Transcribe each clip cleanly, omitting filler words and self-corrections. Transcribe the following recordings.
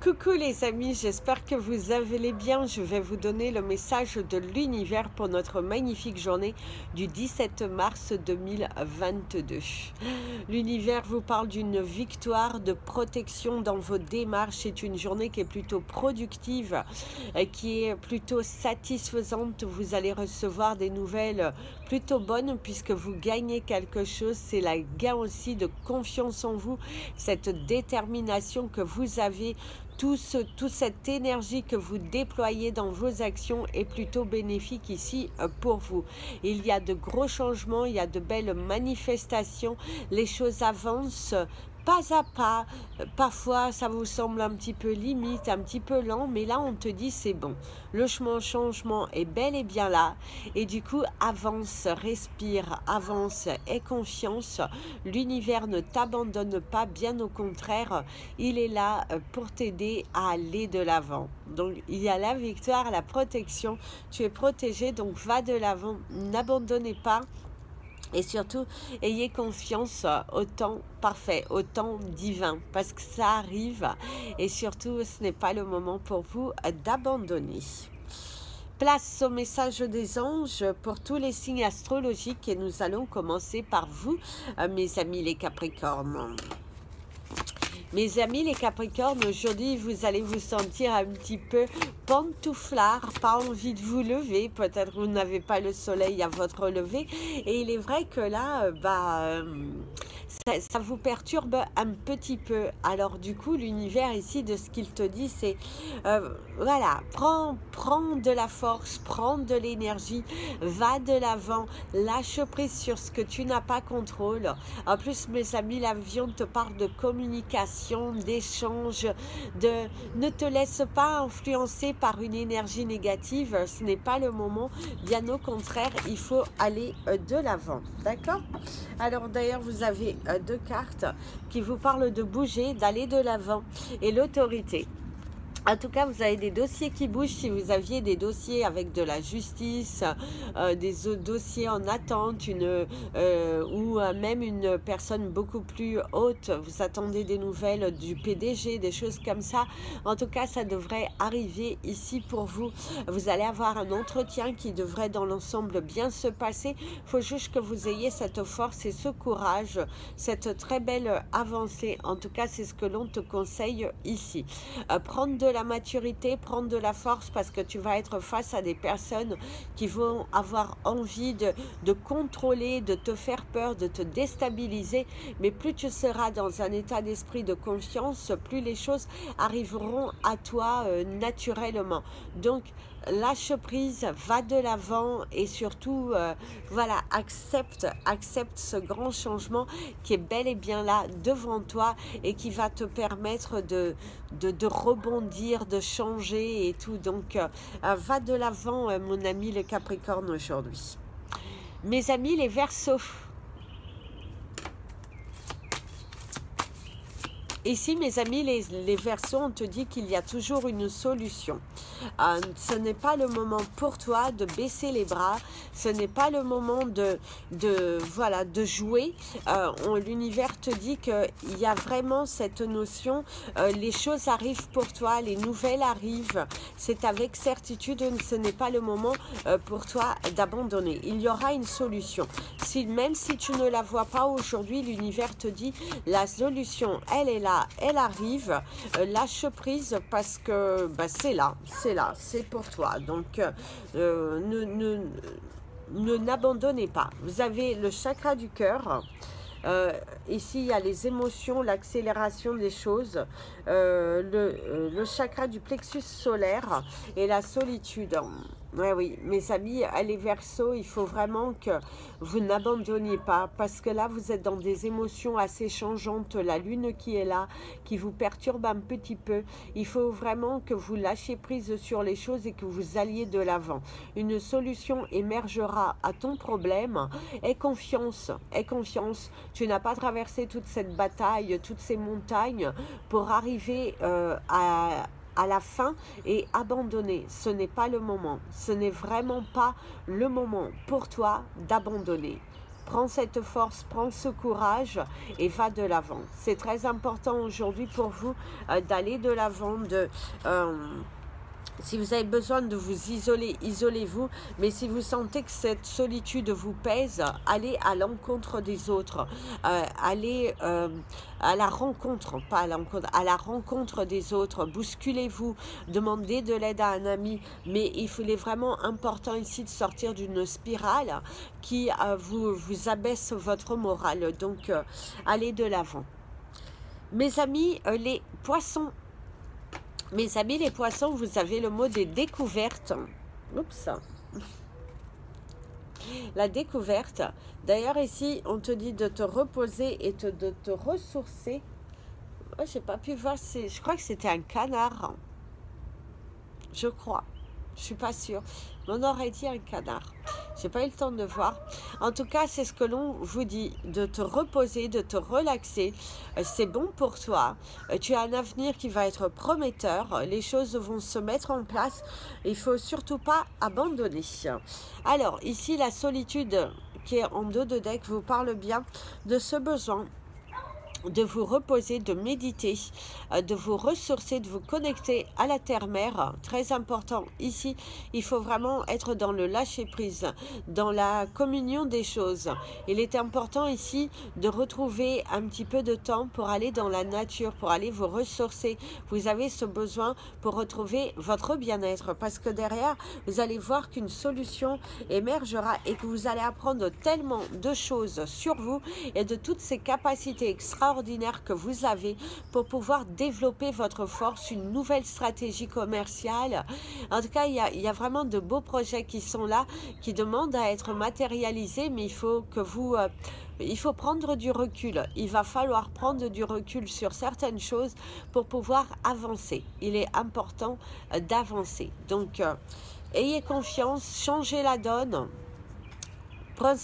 Coucou les amis, j'espère que vous allez bien. Je vais vous donner le message de l'univers pour notre magnifique journée du 17 mars 2022. L'univers vous parle d'une victoire, de protection dans vos démarches. C'est une journée qui est plutôt productive, qui est plutôt satisfaisante. Vous allez recevoir des nouvelles plutôt bonnes puisque vous gagnez quelque chose. C'est la gain aussi de confiance en vous, cette détermination que vous avez. Toute cette énergie que vous déployez dans vos actions est plutôt bénéfique ici pour vous. Il y a de gros changements, il y a de belles manifestations, les choses avancent pas à pas. Parfois ça vous semble un petit peu limite, un petit peu lent, mais là on te dit c'est bon. Le changement est bel et bien là et du coup avance, respire, avance, aie confiance. L'univers ne t'abandonne pas, bien au contraire, il est là pour t'aider à aller de l'avant. Donc il y a la victoire, la protection, tu es protégé, donc va de l'avant, n'abandonnez pas. Et surtout, ayez confiance au temps parfait, au temps divin, parce que ça arrive. Et surtout, ce n'est pas le moment pour vous d'abandonner. Place au message des anges pour tous les signes astrologiques. Et nous allons commencer par vous, mes amis les Capricornes. Mes amis les Capricornes, aujourd'hui vous allez vous sentir un petit peu pantouflard, pas envie de vous lever, peut-être vous n'avez pas le soleil à votre lever, et il est vrai que là, ça vous perturbe un petit peu. Alors du coup, l'univers ici, de ce qu'il te dit, c'est, voilà, prends de la force, prends de l'énergie, va de l'avant, lâche prise sur ce que tu n'as pas contrôle. En plus, mes amis, l'avion te parle de communication, d'échange, ne te laisse pas influencer par une énergie négative, ce n'est pas le moment, bien au contraire, il faut aller de l'avant, d'accord? Alors d'ailleurs, vous avez deux cartes qui vous parlent de bouger, d'aller de l'avant et l'autorité. En tout cas, vous avez des dossiers qui bougent. Si vous aviez des dossiers avec de la justice, des dossiers en attente, ou même une personne beaucoup plus haute, vous attendez des nouvelles du PDG, des choses comme ça. En tout cas, ça devrait arriver ici pour vous. Vous allez avoir un entretien qui devrait dans l'ensemble bien se passer. Il faut juste que vous ayez cette force et ce courage, cette très belle avancée. En tout cas, c'est ce que l'on te conseille ici. Prendre de la maturité, prendre de la force parce que tu vas être face à des personnes qui vont avoir envie de contrôler, de te faire peur, de te déstabiliser, mais plus tu seras dans un état d'esprit de confiance, plus les choses arriveront à toi naturellement. Donc lâche prise, va de l'avant et surtout voilà, accepte ce grand changement qui est bel et bien là devant toi et qui va te permettre de rebondir, de changer et tout. Donc va de l'avant mon ami le Capricorne aujourd'hui. Mes amis les Verseaux, ici, mes amis, les Verseaux, on te dit qu'il y a toujours une solution. Ce n'est pas le moment pour toi de baisser les bras. Ce n'est pas le moment voilà, de jouer. L'univers te dit qu'il y a vraiment cette notion. Les choses arrivent pour toi, les nouvelles arrivent. C'est avec certitude, ce n'est pas le moment pour toi d'abandonner. Il y aura une solution. Même si tu ne la vois pas aujourd'hui, l'univers te dit la solution, elle est là, elle arrive. Lâche prise parce que c'est là, c'est pour toi. Donc ne n'abandonnez pas. Vous avez le chakra du cœur. Ici, il y a les émotions, l'accélération des choses, le chakra du plexus solaire et la solitude. Ouais, oui, mes amis, les Verseaux, il faut vraiment que vous n'abandonniez pas parce que là, vous êtes dans des émotions assez changeantes. La lune qui est là, qui vous perturbe un petit peu. Il faut vraiment que vous lâchiez prise sur les choses et que vous alliez de l'avant. Une solution émergera à ton problème. Aie confiance, aie confiance. Tu n'as pas traversé toute cette bataille, toutes ces montagnes pour arriver à la fin et abandonner. Ce n'est pas le moment. Ce n'est vraiment pas le moment pour toi d'abandonner. Prends cette force, prends ce courage et va de l'avant. C'est très important aujourd'hui pour vous d'aller de l'avant, si vous avez besoin de vous isoler, isolez-vous. Mais si vous sentez que cette solitude vous pèse, allez à l'encontre des autres. Allez à la rencontre, pas à l'encontre, à la rencontre des autres. Bousculez-vous, demandez de l'aide à un ami. Mais il est vraiment important ici de sortir d'une spirale qui vous abaisse votre morale. Donc, allez de l'avant. Mes amis, les poissons. Mes amis les poissons, vous avez le mot des découvertes. Oups. La découverte. D'ailleurs, ici, on te dit de te reposer et de te ressourcer. Oh, j'ai pas pu voir. Je crois que c'était un canard. Je crois. Je suis pas sûre. On aurait dit un canard. J'ai pas eu le temps de voir. En tout cas, c'est ce que l'on vous dit, de te reposer, de te relaxer. C'est bon pour toi. Tu as un avenir qui va être prometteur. Les choses vont se mettre en place. Il faut surtout pas abandonner. Alors, ici, la solitude qui est en dos de deck vous parle bien de ce besoin de vous reposer, de méditer, de vous ressourcer, de vous connecter à la terre-mère. Très important ici, il faut vraiment être dans le lâcher-prise, dans la communion des choses. Il est important ici de retrouver un petit peu de temps pour aller dans la nature, pour aller vous ressourcer. Vous avez ce besoin pour retrouver votre bien-être parce que derrière, vous allez voir qu'une solution émergera et que vous allez apprendre tellement de choses sur vous et de toutes ces capacités extraordinaires que vous avez pour pouvoir développer votre force, une nouvelle stratégie commerciale. En tout cas, il y a vraiment de beaux projets qui sont là, qui demandent à être matérialisés, mais il faut que vous... il faut prendre du recul. Il va falloir prendre du recul sur certaines choses pour pouvoir avancer. Il est important d'avancer. Donc, ayez confiance, changez la donne.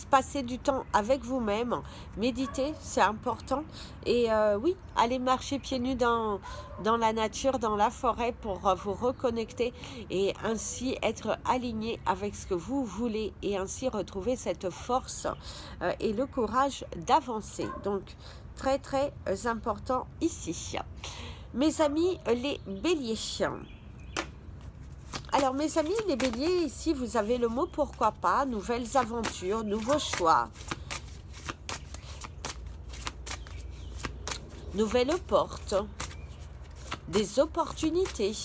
Passer du temps avec vous-même, méditer, c'est important. Et oui, allez marcher pieds nus dans la nature, dans la forêt pour vous reconnecter et ainsi être aligné avec ce que vous voulez et ainsi retrouver cette force et le courage d'avancer. Donc, très très important ici. Mes amis, les béliers. Alors mes amis les béliers, ici vous avez le mot pourquoi pas, nouvelles aventures, nouveaux choix, nouvelles portes, des opportunités,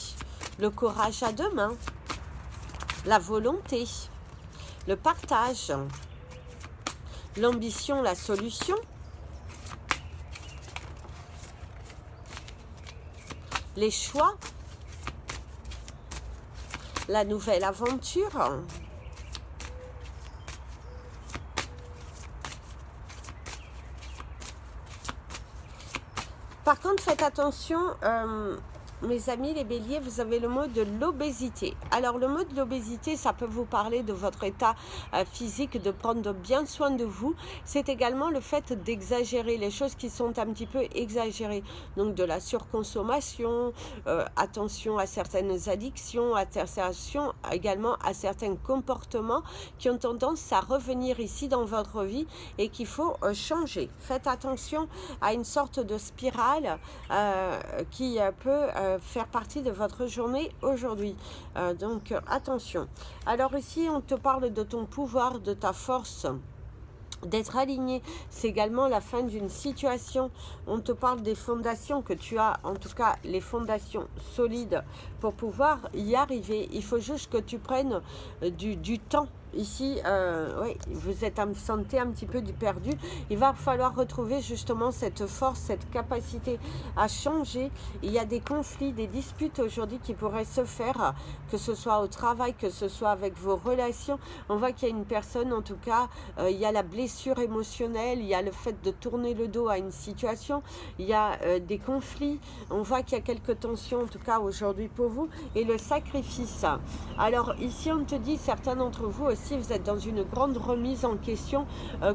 le courage à deux mains, la volonté, le partage, l'ambition, la solution, les choix, la nouvelle aventure, par contre faites attention, mes amis les béliers, vous avez le mot de l'obésité. Alors le mot de l'obésité, ça peut vous parler de votre état physique, de prendre bien soin de vous. C'est également le fait d'exagérer, les choses qui sont un petit peu exagérées. Donc de la surconsommation, attention à certaines addictions, attention également à certains comportements qui ont tendance à revenir ici dans votre vie et qu'il faut changer. Faites attention à une sorte de spirale qui peut faire partie de votre journée aujourd'hui. Donc attention. Alors ici on te parle de ton pouvoir, de ta force, d'être aligné. C'est également la fin d'une situation. On te parle des fondations que tu as, en tout cas les fondations solides pour pouvoir y arriver. Il faut juste que tu prennes du temps. Ici, oui, vous êtes sentez un petit peu du perdu. Il va falloir retrouver justement cette force, cette capacité à changer. Il y a des conflits, des disputes aujourd'hui qui pourraient se faire, que ce soit au travail, que ce soit avec vos relations. On voit qu'il y a une personne, en tout cas, il y a la blessure émotionnelle, il y a le fait de tourner le dos à une situation, il y a des conflits. On voit qu'il y a quelques tensions, en tout cas aujourd'hui pour vous, et le sacrifice. Alors ici, on te dit, certains d'entre vous aussi, fois-ci, vous êtes dans une grande remise en question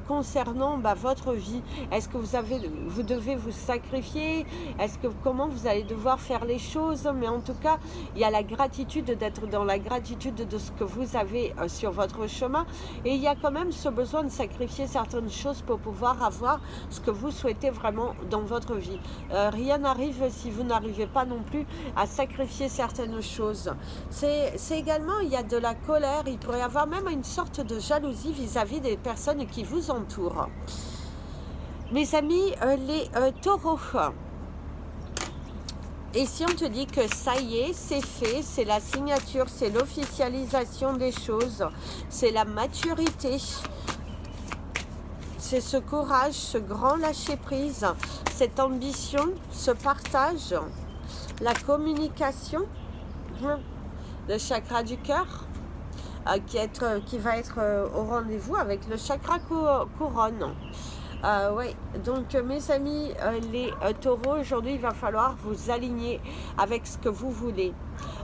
concernant votre vie. Est-ce que vous devez vous sacrifier? Comment vous allez devoir faire les choses? Mais en tout cas, il y a la gratitude, d'être dans la gratitude de ce que vous avez sur votre chemin. Et il y a quand même ce besoin de sacrifier certaines choses pour pouvoir avoir ce que vous souhaitez vraiment dans votre vie. Rien n'arrive si vous n'arrivez pas non plus à sacrifier certaines choses. C'est également, il y a de la colère, il pourrait y avoir même une sorte de jalousie vis-à-vis des personnes qui vous entourent. Mes amis, les taureaux. Et si on te dit que ça y est, c'est fait, c'est la signature, c'est l'officialisation des choses, c'est la maturité, c'est ce courage, ce grand lâcher-prise, cette ambition, ce partage, la communication, le chakra du cœur, qui va être au rendez-vous avec le chakra couronne. Oui, donc mes amis, les taureaux, aujourd'hui, il va falloir vous aligner avec ce que vous voulez.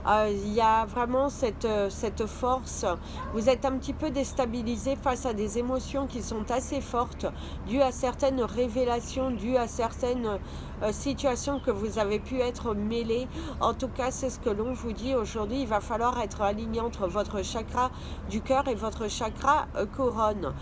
Il y a vraiment cette force. Vous êtes un petit peu déstabilisé face à des émotions qui sont assez fortes, dues à certaines révélations, dues à certaines situations que vous avez pu être mêlées. En tout cas, c'est ce que l'on vous dit aujourd'hui. Il va falloir être aligné entre votre chakra du cœur et votre chakra couronne.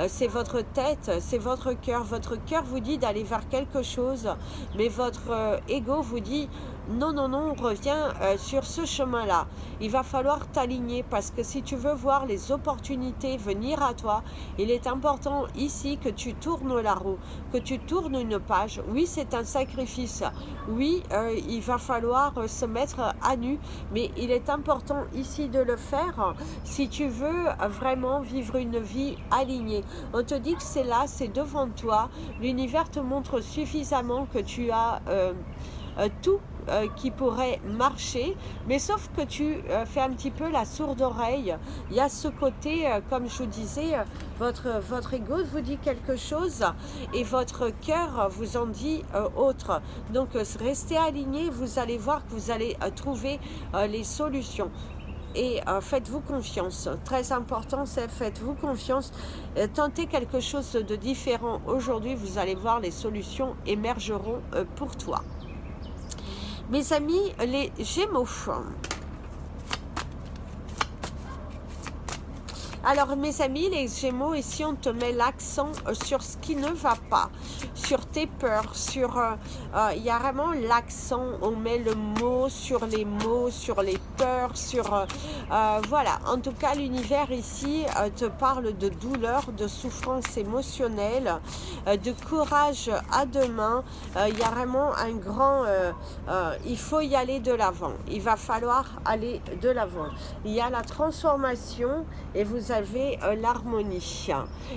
C'est votre tête, c'est votre cœur. Votre cœur vous dit d'aller vers quelque chose, mais votre ego vous dit non, non, non, reviens sur ce chemin-là. Il va falloir t'aligner parce que si tu veux voir les opportunités venir à toi, il est important ici que tu tournes la roue, que tu tournes une page. Oui, c'est un sacrifice. Oui, il va falloir se mettre à nu, mais il est important ici de le faire si tu veux vraiment vivre une vie alignée. On te dit que c'est là, c'est devant toi. L'univers te montre suffisamment que tu as tout qui pourrait marcher, mais sauf que tu fais un petit peu la sourde oreille. Il y a ce côté, comme je vous disais, votre ego vous dit quelque chose et votre cœur vous en dit autre. Donc restez alignés, vous allez voir que vous allez trouver les solutions. Et faites-vous confiance. Très important, c'est faites-vous confiance. Tentez quelque chose de différent aujourd'hui, vous allez voir les solutions émergeront pour toi. Mes amis, les Gémeaux. Alors mes amis, les Gémeaux, ici on te met l'accent sur ce qui ne va pas, sur tes peurs, sur il y a vraiment l'accent, on met le mot, sur les peurs, sur voilà. En tout cas, l'univers ici te parle de douleur, de souffrance émotionnelle, de courage à deux mains. Il y a vraiment un grand, il faut y aller de l'avant. Il va falloir aller de l'avant. Il y a la transformation et vous avez l'harmonie.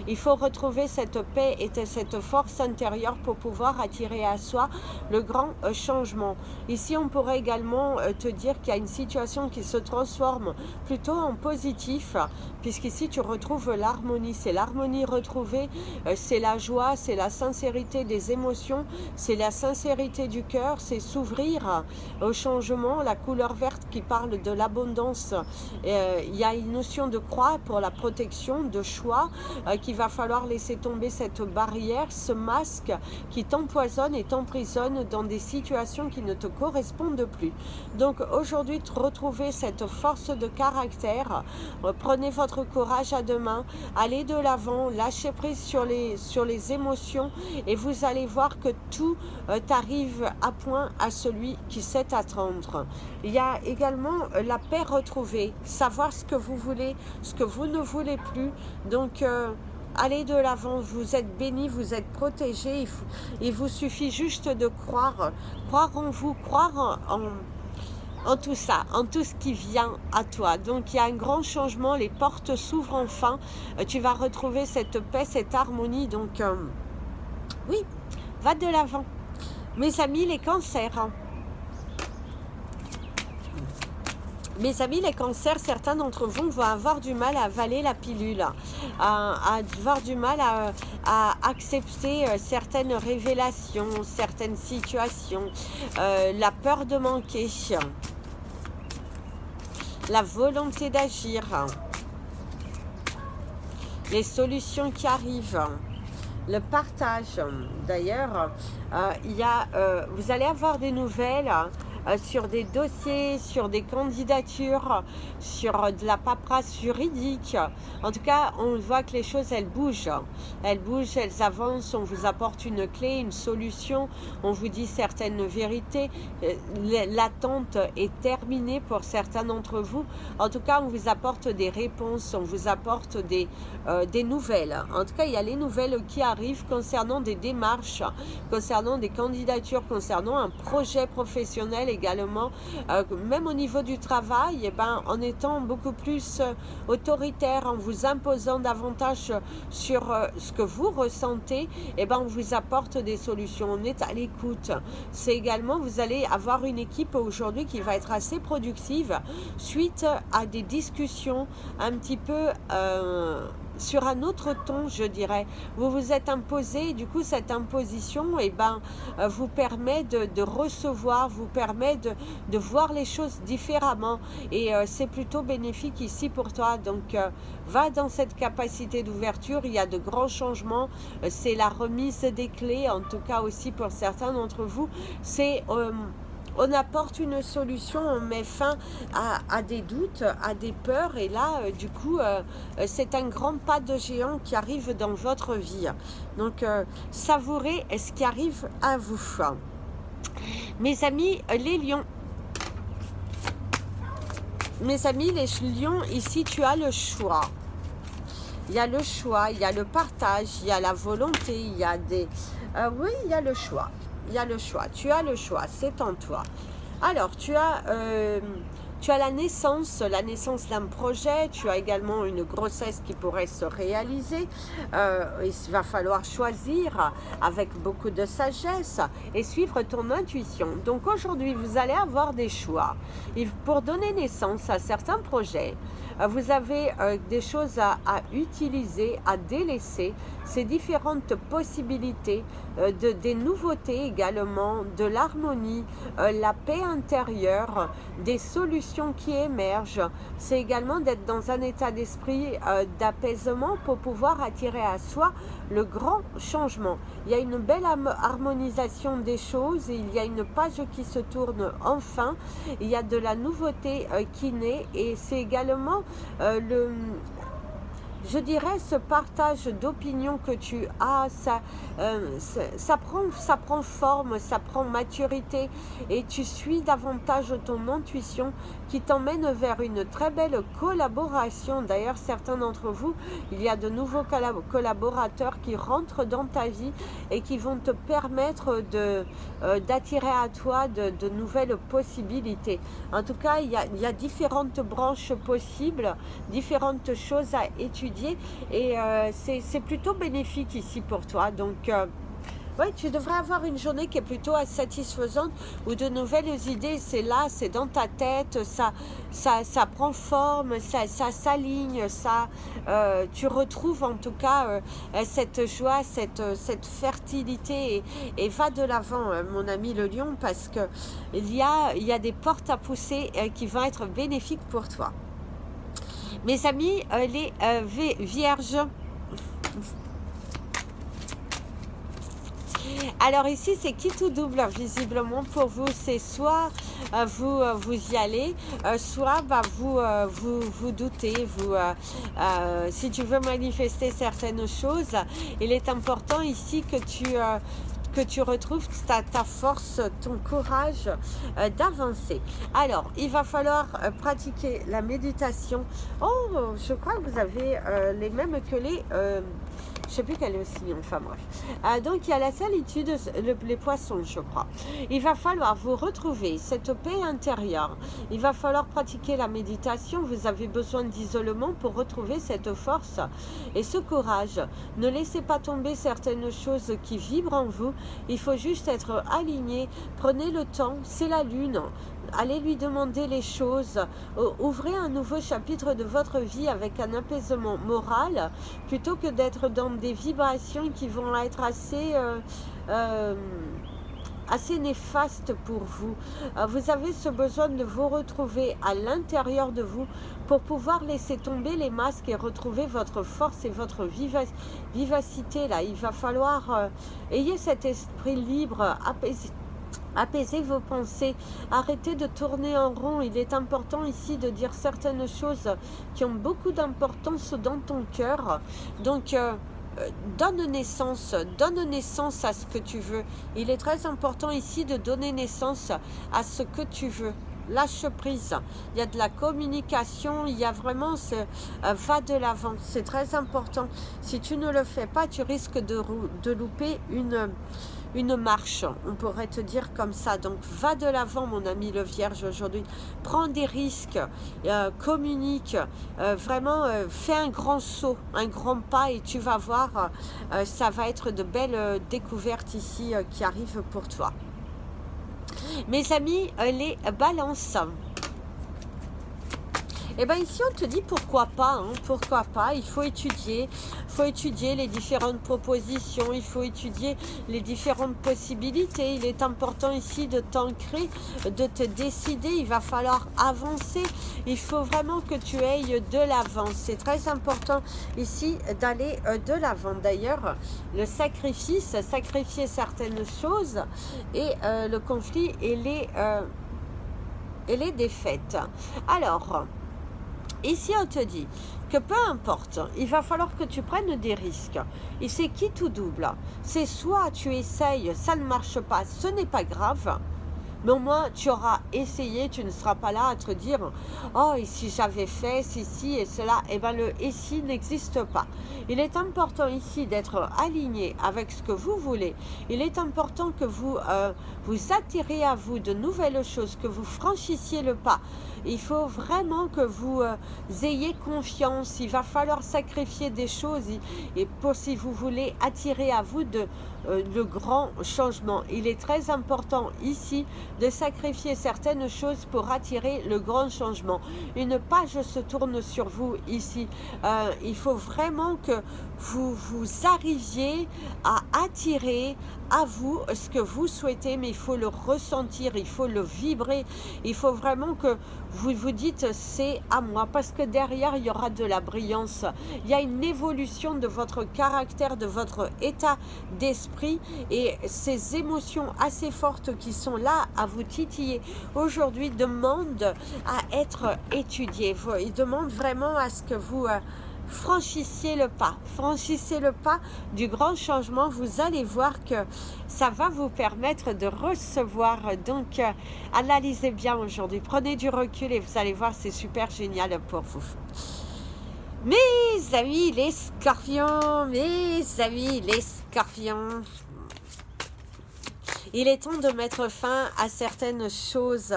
Il faut retrouver cette paix et cette force intérieure pour pouvoir attirer à soi le grand changement. Ici, on pourrait également te dire qu'il y a une situation qui se transforme plutôt en positif, puisqu'ici tu retrouves l'harmonie. C'est l'harmonie retrouvée, c'est la joie, c'est la sincérité des émotions, c'est la sincérité du cœur, c'est s'ouvrir au changement. La couleur verte qui parle de l'abondance. Il y a une notion de croix pour la protection, de choix, qu'il va falloir laisser tomber cette barrière, ce masque qui t'empoisonne et t'emprisonne dans des situations qui ne te correspondent plus. Donc aujourd'hui, retrouvez cette force de caractère, prenez votre courage à deux mains, allez de l'avant, lâchez prise sur les émotions et vous allez voir que tout arrive à point à celui qui sait attendre. Il y a également la paix retrouvée, savoir ce que vous voulez, ce que vous ne voulez plus. Donc allez de l'avant, vous êtes bénis, vous êtes protégés. Il vous suffit juste de croire en vous, croire en tout ça, en tout ce qui vient à toi. Donc il y a un grand changement, les portes s'ouvrent enfin, tu vas retrouver cette paix, cette harmonie. Donc oui, va de l'avant. Mes amis, les cancers. Mes amis, les cancers, certains d'entre vous vont avoir du mal à avaler la pilule, à avoir du mal à accepter certaines révélations, certaines situations, la peur de manquer, la volonté d'agir. les solutions qui arrivent, le partage. D'ailleurs, vous allez avoir des nouvelles sur des dossiers, sur des candidatures, sur de la paperasse juridique. En tout cas, on voit que les choses, elles bougent. Elles bougent, elles avancent, on vous apporte une clé, une solution, on vous dit certaines vérités. L'attente est terminée pour certains d'entre vous. En tout cas, on vous apporte des réponses, on vous apporte des nouvelles. En tout cas, il y a les nouvelles qui arrivent concernant des démarches, concernant des candidatures, concernant un projet professionnel également, même au niveau du travail, eh ben, en étant beaucoup plus autoritaire, en vous imposant davantage sur ce que vous ressentez, eh ben, on vous apporte des solutions, on est à l'écoute. C'est également, vous allez avoir une équipe aujourd'hui qui va être assez productive suite à des discussions un petit peu sur un autre ton, je dirais. Vous vous êtes imposé, du coup cette imposition vous permet de recevoir, vous permet de voir les choses différemment, et c'est plutôt bénéfique ici pour toi. Donc va dans cette capacité d'ouverture, il y a de grands changements, c'est la remise des clés, en tout cas aussi pour certains d'entre vous, c'est on apporte une solution, on met fin à des doutes, à des peurs, et là, du coup, c'est un grand pas de géant qui arrive dans votre vie. Donc, savourez ce qui arrive à vous. Mes amis, les lions. Mes amis, les lions, ici, tu as le choix. Il y a le choix, il y a le partage, il y a la volonté, il y a des... oui, il y a le choix. Il y a le choix, tu as le choix, c'est en toi. Alors, tu as la naissance d'un projet, tu as également une grossesse qui pourrait se réaliser. Il va falloir choisir avec beaucoup de sagesse et suivre ton intuition. Donc aujourd'hui, vous allez avoir des choix. Pour donner naissance à certains projets, vous avez des choses à utiliser, à délaisser, ces différentes possibilités, des nouveautés également, de l'harmonie, la paix intérieure, des solutions qui émergent. C'est également d'être dans un état d'esprit d'apaisement pour pouvoir attirer à soi le grand changement. Il y a une belle harmonisation des choses, il y a une page qui se tourne enfin, il y a de la nouveauté qui naît, et c'est également je dirais, ce partage d'opinion que tu as, ça prend forme, ça prend maturité, et tu suis davantage ton intuition qui t'emmène vers une très belle collaboration. D'ailleurs, certains d'entre vous, il y a de nouveaux collaborateurs qui rentrent dans ta vie et qui vont te permettre d'attirer à toi de nouvelles possibilités. En tout cas, il y a différentes branches possibles, différentes choses à étudier, et c'est plutôt bénéfique ici pour toi. Donc ouais, tu devrais avoir une journée qui est plutôt satisfaisante, où de nouvelles idées, c'est là, c'est dans ta tête, ça prend forme, ça s'aligne, tu retrouves en tout cas cette joie, cette fertilité, et va de l'avant, mon ami le lion, parce que il y a des portes à pousser qui vont être bénéfiques pour toi. Mes amis, les vierges. Alors ici, c'est qui tout double, visiblement pour vous. C'est soit vous y allez, soit vous doutez. Si tu veux manifester certaines choses, il est important ici que tu retrouves ta force, ton courage d'avancer. Alors, il va falloir pratiquer la méditation. Oh, je crois que vous avez les mêmes que les... je ne sais plus quel est aussi, enfin bref. Donc, il y a la solitude, les poissons, je crois. Il va falloir vous retrouver cette paix intérieure. Il va falloir pratiquer la méditation. Vous avez besoin d'isolement pour retrouver cette force et ce courage. Ne laissez pas tomber certaines choses qui vibrent en vous. Il faut juste être aligné. Prenez le temps, c'est la lune. Allez lui demander les choses. Ouvrez un nouveau chapitre de votre vie avec un apaisement moral, plutôt que d'être dans des vibrations qui vont être assez néfastes pour vous. Vous avez ce besoin de vous retrouver à l'intérieur de vous pour pouvoir laisser tomber les masques et retrouver votre force et votre vivacité. Là, il va falloir ayez cet esprit libre, apaisez vos pensées, arrêtez de tourner en rond. Il est important ici de dire certaines choses qui ont beaucoup d'importance dans ton cœur. Donc, donne naissance à ce que tu veux. Il est très important ici de donner naissance à ce que tu veux. Lâche prise, il y a de la communication, il y a vraiment va de l'avant, c'est très important. Si tu ne le fais pas, tu risques de louper une marche, on pourrait te dire comme ça. Donc va de l'avant mon ami le Vierge aujourd'hui, prends des risques, communique, vraiment fais un grand saut, un grand pas et tu vas voir, ça va être de belles découvertes ici qui arrivent pour toi. Mes amis, les balances. Et bien ici on te dit pourquoi pas, hein, pourquoi pas, il faut étudier les différentes propositions, il faut étudier les différentes possibilités. Il est important ici de t'ancrer, de te décider, il va falloir avancer, il faut vraiment que tu ailles de l'avant. C'est très important ici d'aller de l'avant. D'ailleurs, le sacrifice, sacrifier certaines choses et le conflit et les défaites. Alors, ici, on te dit que peu importe, il va falloir que tu prennes des risques. Et c'est quitte ou double. C'est soit tu essayes, ça ne marche pas, ce n'est pas grave. Mais au moins, tu auras essayé, tu ne seras pas là à te dire « Oh, et si j'avais fait ceci et cela ?» Eh bien, le « et si » n'existe pas. Il est important ici d'être aligné avec ce que vous voulez. Il est important que vous vous attirez à vous de nouvelles choses, que vous franchissiez le pas. Il faut vraiment que vous ayez confiance. Il va falloir sacrifier des choses et si vous voulez attirer à vous le grand changement. Il est très important ici de sacrifier certaines choses pour attirer le grand changement. Une page se tourne sur vous ici. Il faut vraiment que vous arriviez à attirer à vous ce que vous souhaitez, mais il faut le ressentir, il faut le vibrer, il faut vraiment que vous vous dites c'est à moi, parce que derrière il y aura de la brillance, il y a une évolution de votre caractère, de votre état d'esprit et ces émotions assez fortes qui sont là à vous titiller aujourd'hui demandent à être étudiées. Ils demandent vraiment à ce que vous franchissez le pas du grand changement. Vous allez voir que ça va vous permettre de recevoir. Donc analysez bien aujourd'hui, prenez du recul et vous allez voir, c'est super génial pour vous. Mes amis les scorpions, il est temps de mettre fin à certaines choses.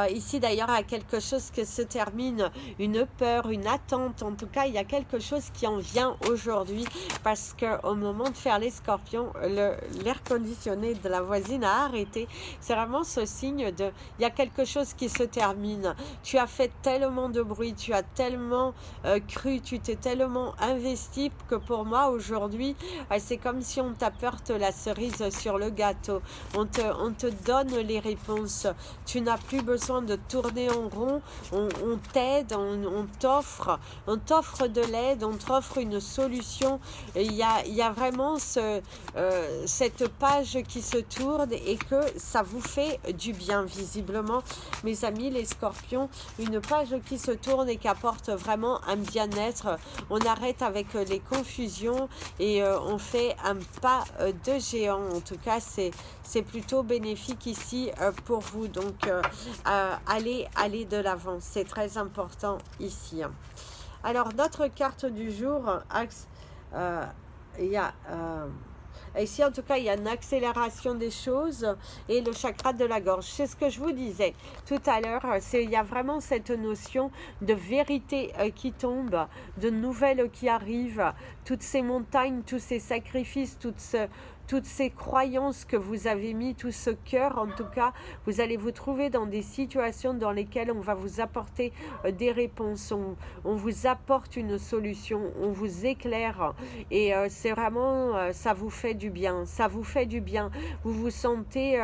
Ici d'ailleurs, à quelque chose qui se termine, une peur, une attente. En tout cas, il y a quelque chose qui en vient aujourd'hui parce qu'au moment de faire les scorpions, l'air conditionné de la voisine a arrêté. C'est vraiment ce signe de... Il y a quelque chose qui se termine. Tu as fait tellement de bruit, tu as tellement cru, tu t'es tellement investi que pour moi aujourd'hui, c'est comme si on t'apporte la cerise sur le gâteau. On te donne les réponses. Tu n'as plus besoin de tourner en rond. On t'aide, on t'offre de l'aide, on t'offre une solution. Il y a vraiment cette page qui se tourne et que ça vous fait du bien visiblement. Mes amis les scorpions, une page qui se tourne et qui apporte vraiment un bien-être. On arrête avec les confusions et on fait un pas de géant. En tout cas, c'est plutôt bénéfique ici pour vous. Donc, allez de l'avant. C'est très important ici. Alors, notre carte du jour, il y a... ici, en tout cas, il y a une accélération des choses et le chakra de la gorge. C'est ce que je vous disais tout à l'heure. Il y a vraiment cette notion de vérité qui tombe, de nouvelles qui arrivent, toutes ces montagnes, tous ces sacrifices, toutes ces croyances que vous avez mis, tout ce cœur, en tout cas, vous allez vous trouver dans des situations dans lesquelles on va vous apporter des réponses, on vous apporte une solution, on vous éclaire, et c'est vraiment, ça vous fait du bien, ça vous fait du bien, vous vous sentez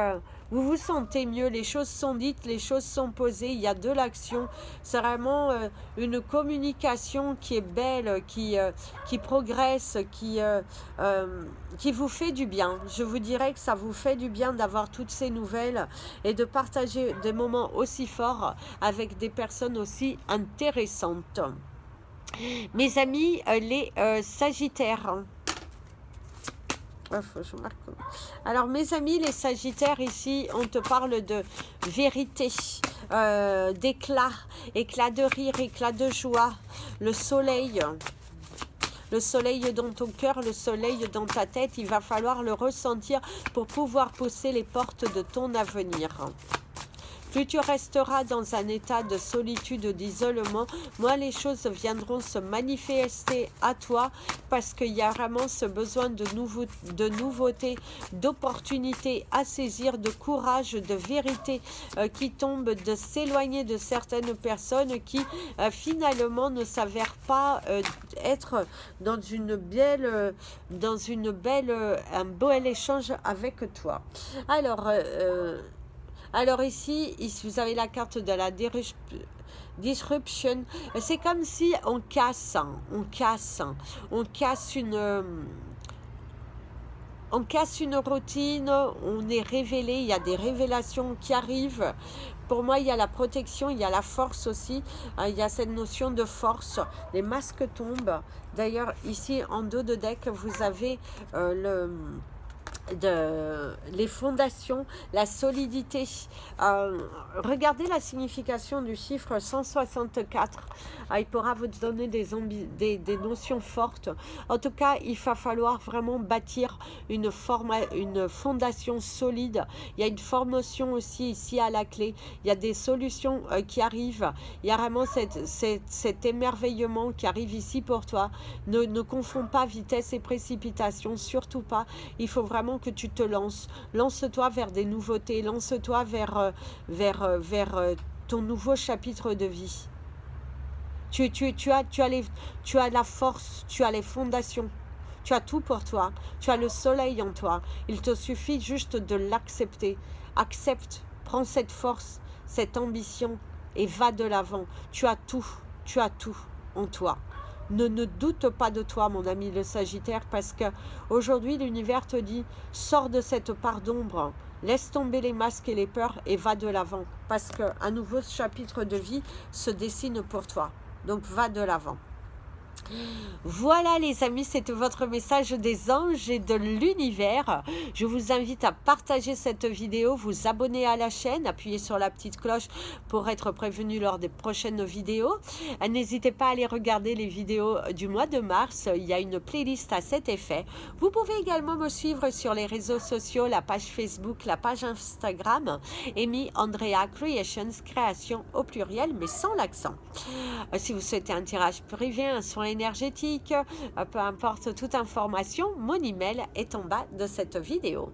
mieux, les choses sont dites, les choses sont posées, il y a de l'action, c'est vraiment une communication qui est belle, qui progresse, qui vous fait du bien. Je vous dirais que ça vous fait du bien d'avoir toutes ces nouvelles et de partager des moments aussi forts avec des personnes aussi intéressantes. Mes amis, les Sagittaires. Alors mes amis les Sagittaires, ici on te parle de vérité, d'éclat, éclat de rire, éclat de joie, le soleil dans ton cœur, le soleil dans ta tête, il va falloir le ressentir pour pouvoir pousser les portes de ton avenir. Plus tu resteras dans un état de solitude, d'isolement, moins les choses viendront se manifester à toi, parce qu'il y a vraiment ce besoin de nouveauté, d'opportunité à saisir, de courage, de vérité qui tombe, de s'éloigner de certaines personnes qui finalement ne s'avèrent pas être dans un bel échange avec toi. Alors ici, vous avez la carte de la disruption. C'est comme si on casse une routine, on est révélé, il y a des révélations qui arrivent. Pour moi, il y a la protection, il y a la force aussi, il y a cette notion de force. Les masques tombent. D'ailleurs, ici, en dos de deck, vous avez les fondations, la solidité. Regardez la signification du chiffre 164. Il pourra vous donner des notions fortes. En tout cas, il va falloir vraiment bâtir une fondation solide. Il y a une formation aussi ici à la clé. Il y a des solutions qui arrivent. Il y a vraiment cet émerveillement qui arrive ici pour toi. Ne confonds pas vitesse et précipitation, surtout pas. Il faut vraiment que tu te lances. Lance-toi vers des nouveautés. Lance-toi vers ton nouveau chapitre de vie. Tu as la force, tu as les fondations, tu as tout pour toi, tu as le soleil en toi. Il te suffit juste de l'accepter. Accepte, prends cette force, cette ambition et va de l'avant. Tu as tout en toi. Ne doute pas de toi, mon ami le Sagittaire, parce que aujourd'hui l'univers te dit, sors de cette part d'ombre, laisse tomber les masques et les peurs et va de l'avant, parce qu'un nouveau chapitre de vie se dessine pour toi. Donc va de l'avant. Voilà les amis, c'était votre message des anges et de l'univers. Je vous invite à partager cette vidéo, vous abonner à la chaîne, appuyer sur la petite cloche pour être prévenu lors des prochaines vidéos. N'hésitez pas à aller regarder les vidéos du mois de mars, il y a une playlist à cet effet. Vous pouvez également me suivre sur les réseaux sociaux, la page Facebook, la page Instagram, Amy Andrea Creations, création au pluriel mais sans l'accent. Si vous souhaitez un tirage privé, un soin énergétique, peu importe toute information, mon email est en bas de cette vidéo.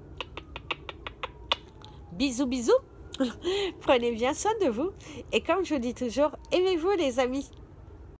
Bisous bisous, prenez bien soin de vous et comme je dis toujours, aimez-vous les amis.